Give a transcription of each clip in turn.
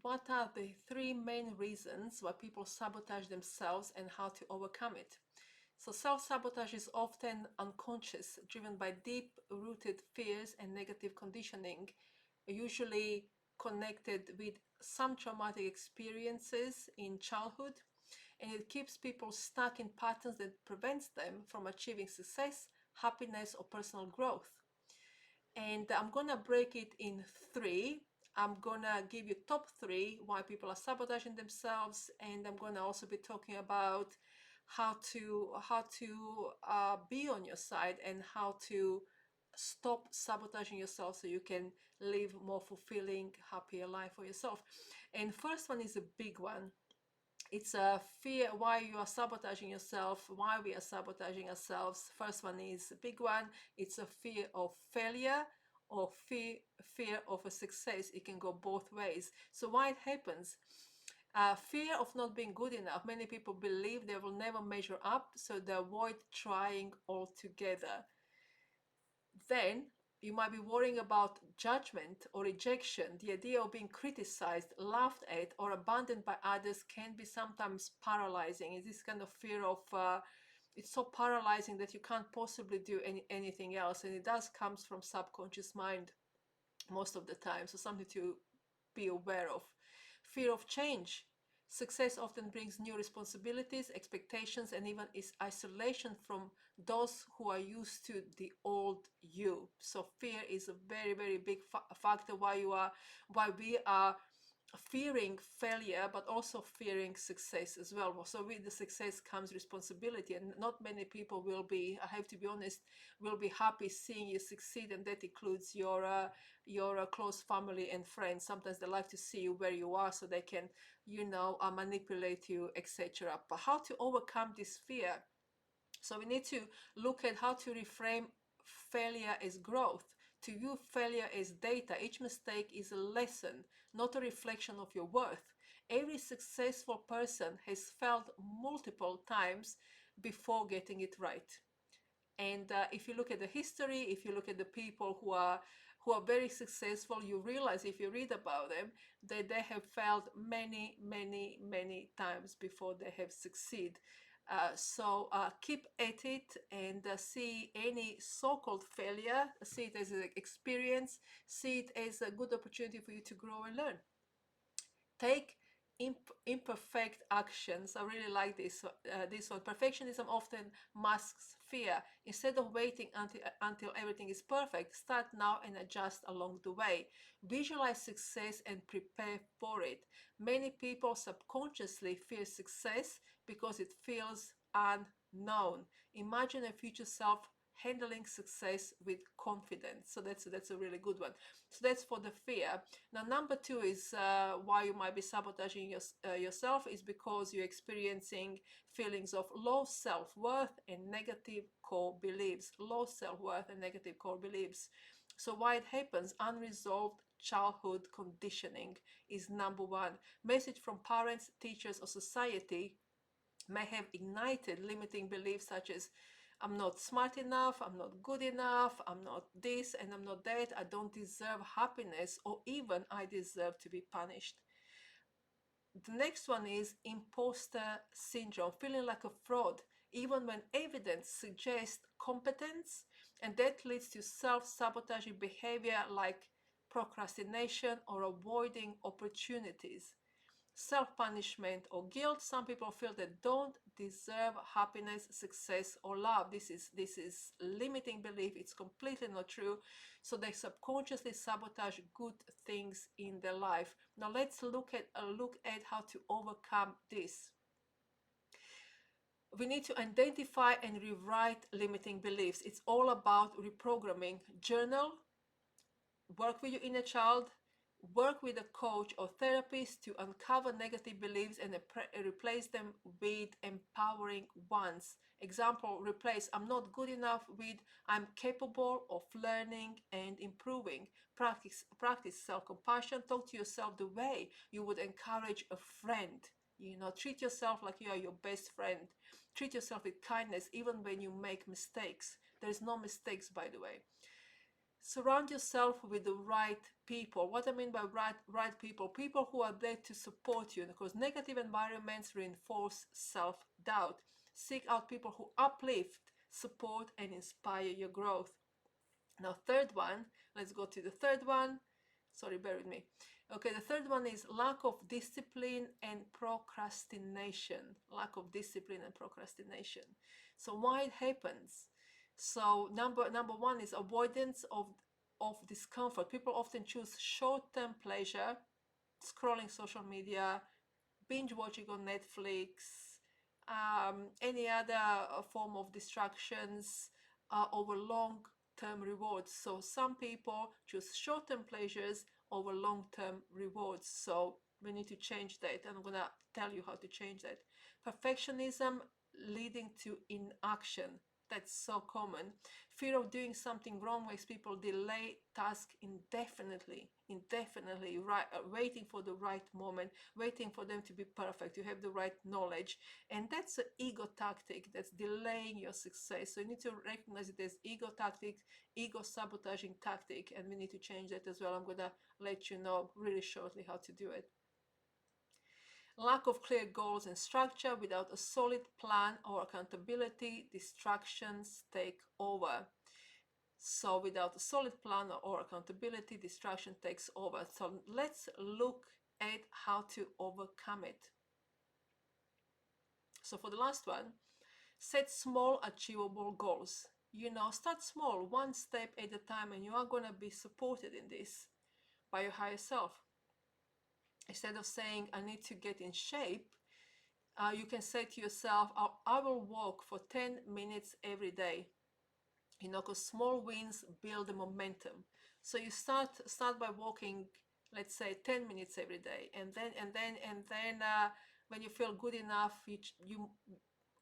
what are the 3 main reasons why people sabotage themselves and how to overcome it. So self-sabotage is often unconscious, driven by deep-rooted fears and negative conditioning, usually connected with some traumatic experiences in childhood, and it keeps people stuck in patterns that prevents them from achieving success, happiness, or personal growth. And I'm gonna break it in 3. I'm gonna give you top 3 why people are sabotaging themselves, and I'm gonna also be talking about how to be on your side and how to stop sabotaging yourself so you can live more fulfilling, happier life for yourself. And first one is a big one. It's a fear why you are sabotaging yourself, why we are sabotaging ourselves. First one is a big one. It's a fear of failure or fear of a success. It can go both ways. So why it happens? Fear of not being good enough. Many people believe they will never measure up, so they avoid trying altogether. Then you might be worrying about judgment or rejection. The idea of being criticized, laughed at, or abandoned by others can be sometimes paralyzing. It's this kind of fear of, it's so paralyzing that you can't possibly do anything else. And it does comes from subconscious mind most of the time. So something to be aware of. Fear of change. Success often brings new responsibilities, expectations, and even is isolation from those who are used to the old you. So fear is a very, very big factor why we are fearing failure, but also fearing success as well. So with the success comes responsibility, and not many people will be, I have to be honest, will be happy seeing you succeed, and that includes your close family and friends. Sometimes they like to see you where you are so they can, manipulate you, etc. But how to overcome this fear? So we need to look at how to reframe failure as growth, to view failure as data. Each mistake is a lesson, not a reflection of your worth. Every successful person has failed multiple times before getting it right. And if you look at the history, if you look at the people who are very successful, you realize if you read about them that they have failed many, many, many times before they have succeeded. So keep at it and see any so-called failure, see it as an experience, see it as a good opportunity for you to grow and learn. Take imperfect actions. I really like this one. Perfectionism often masks fear. Instead of waiting until everything is perfect, start now and adjust along the way. Visualize success and prepare for it. Many people subconsciously fear success because it feels unknown. Imagine a future self handling success with confidence. So that's a really good one. So that's for the fear. Now number 2 is why you might be sabotaging yourself is because you're experiencing feelings of low self-worth and negative core beliefs. Low self-worth and negative core beliefs. So why it happens? Unresolved childhood conditioning is number 1. Message from parents, teachers, or society may have ignited limiting beliefs such as I'm not smart enough, I'm not good enough, I'm not this and I'm not that, I don't deserve happiness, or even I deserve to be punished. The next one is imposter syndrome, feeling like a fraud even when evidence suggests competence, and that leads to self-sabotaging behavior like procrastination or avoiding opportunities. Self-punishment or guilt. Some people feel they don't deserve happiness, success, or love. This is limiting belief. It's completely not true. So they subconsciously sabotage good things in their life. Now let's look at how to overcome this. We need to identify and rewrite limiting beliefs. It's all about reprogramming. Journal, work with your inner child, work with a coach or therapist to uncover negative beliefs and replace them with empowering ones. Example, replace I'm not good enough with I'm capable of learning and improving. Practice self-compassion. Talk to yourself the way you would encourage a friend. Treat yourself like you are your best friend. Treat yourself with kindness even when you make mistakes. There is no mistakes, by the way. Surround yourself with the right people. What I mean by right people, people who are there to support you, because negative environments reinforce self-doubt. Seek out people who uplift, support, and inspire your growth. Now, third one, let's go to the third one. Sorry, bear with me. Okay, the third one is lack of discipline and procrastination. Lack of discipline and procrastination. So why it happens? So number one is avoidance of discomfort. People often choose short-term pleasure, scrolling social media, binge watching on Netflix, any other form of distractions over long term rewards. So some people choose short term pleasures over long term rewards. So we need to change that. And I'm going to tell you how to change that. Perfectionism leading to inaction. That's so common. Fear of doing something wrong makes people delay tasks indefinitely, right, waiting for the right moment, waiting for them to be perfect. You have the right knowledge, and that's an ego tactic that's delaying your success. So you need to recognize it as ego tactic, ego sabotaging tactic, and we need to change that as well. I'm gonna let you know really shortly how to do it. Lack of clear goals and structure. Without a solid plan or accountability, distractions take over. So without a solid plan or accountability, distraction takes over. So let's look at how to overcome it. So for the last one, set small achievable goals. Start small, one step at a time, and you are going to be supported in this by your higher self. Instead of saying, I need to get in shape, you can say to yourself, I will walk for 10 minutes every day. Because small wins build the momentum. So you start by walking, let's say 10 minutes every day, and then when you feel good enough, you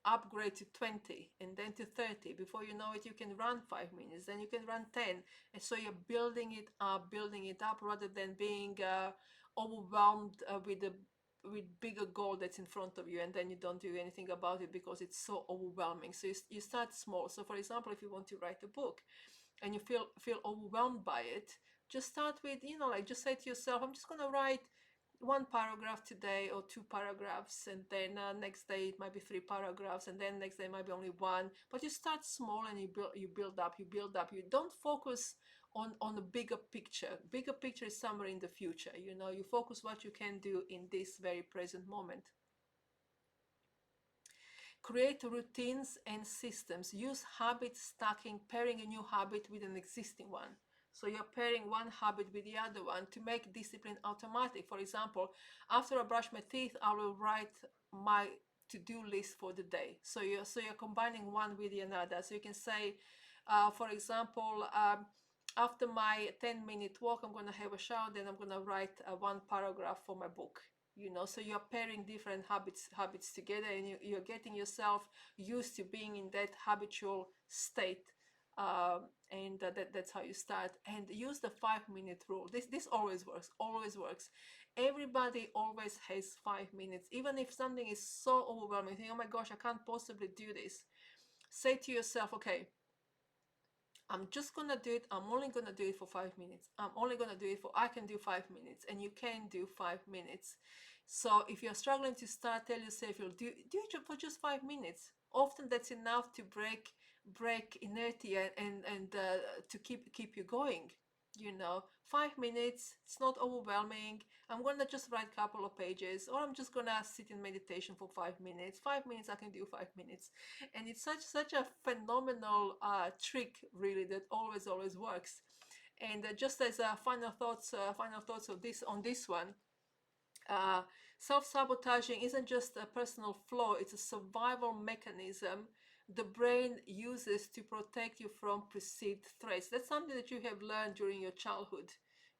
upgrade to 20, and then to 30. Before you know it, you can run 5 minutes, then you can run 10, and so you're building it up rather than being overwhelmed with bigger goal that's in front of you, and then you don't do anything about it because it's so overwhelming. So you start small. So for example, if you want to write a book and you feel overwhelmed by it, just start with, like, just say to yourself, I'm just going to write one paragraph today, or two paragraphs, and then next day it might be three paragraphs, and then next day it might be only one. But you start small, and you build up. You don't focus on the bigger picture. Bigger picture is somewhere in the future. You focus what you can do in this very present moment. Create routines and systems. Use habit stacking, pairing a new habit with an existing one. So you're pairing one habit with the other one to make discipline automatic. For example, after I brush my teeth, I will write my to-do list for the day. So you're combining one with the another. So you can say, for example, after my 10-minute walk, I'm going to have a shower, then I'm going to write one paragraph for my book. So you're pairing different habits together, and you're getting yourself used to being in that habitual state. And that's how you start. And use the 5-minute rule. This always works. Everybody always has 5 minutes. Even if something is so overwhelming, think, oh my gosh, I can't possibly do this. Say to yourself, okay, I'm just gonna do it. I'm only gonna do it for 5 minutes. I can do 5 minutes, and you can do 5 minutes. So if you're struggling to start, tell yourself you'll do it for just 5 minutes. Often that's enough to break inertia and to keep you going. 5 minutes, it's not overwhelming. I'm gonna just write a couple of pages, or I'm just gonna sit in meditation for 5 minutes. 5 minutes, I can do 5 minutes. And it's such a phenomenal trick, really, that always works. And just as final thoughts on this one, self-sabotaging isn't just a personal flaw, it's a survival mechanism the brain uses to protect you from perceived threats. That's something that you have learned during your childhood.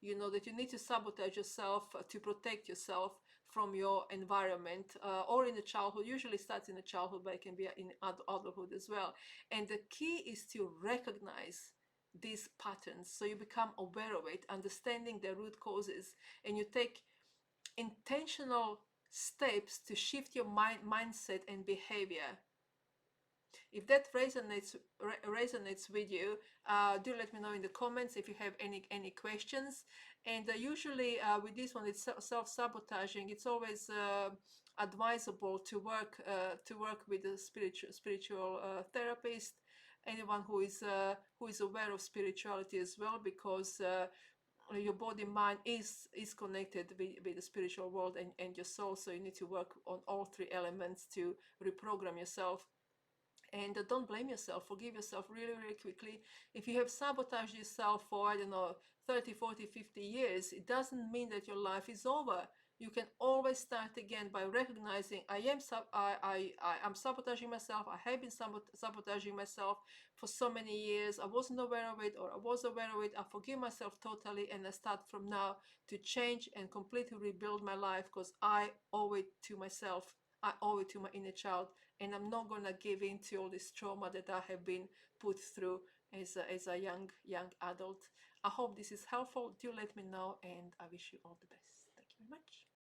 That you need to sabotage yourself to protect yourself from your environment, or in the childhood. Usually starts in the childhood, but it can be in adulthood as well. And the key is to recognize these patterns, so you become aware of it, understanding the root causes, and you take intentional steps to shift your mindset and behavior. If that resonates with you, do let me know in the comments if you have any questions. And usually with this one, it's self-sabotaging. It's always advisable to work with a spiritual therapist, anyone who is aware of spirituality as well, because your body mind is connected with the spiritual world and your soul. So you need to work on all three elements to reprogram yourself. And don't blame yourself. Forgive yourself really, really quickly. If you have sabotaged yourself for, I don't know, 30, 40, 50 years, it doesn't mean that your life is over. You can always start again by recognizing I'm sabotaging myself. I have been sabotaging myself for so many years. I wasn't aware of it, or I was aware of it. I forgive myself totally, and I start from now to change and completely rebuild my life, because I owe it to myself. I owe it to my inner child, and I'm not gonna give in to all this trauma that I have been put through as a young adult. I hope this is helpful. Do let me know, and I wish you all the best.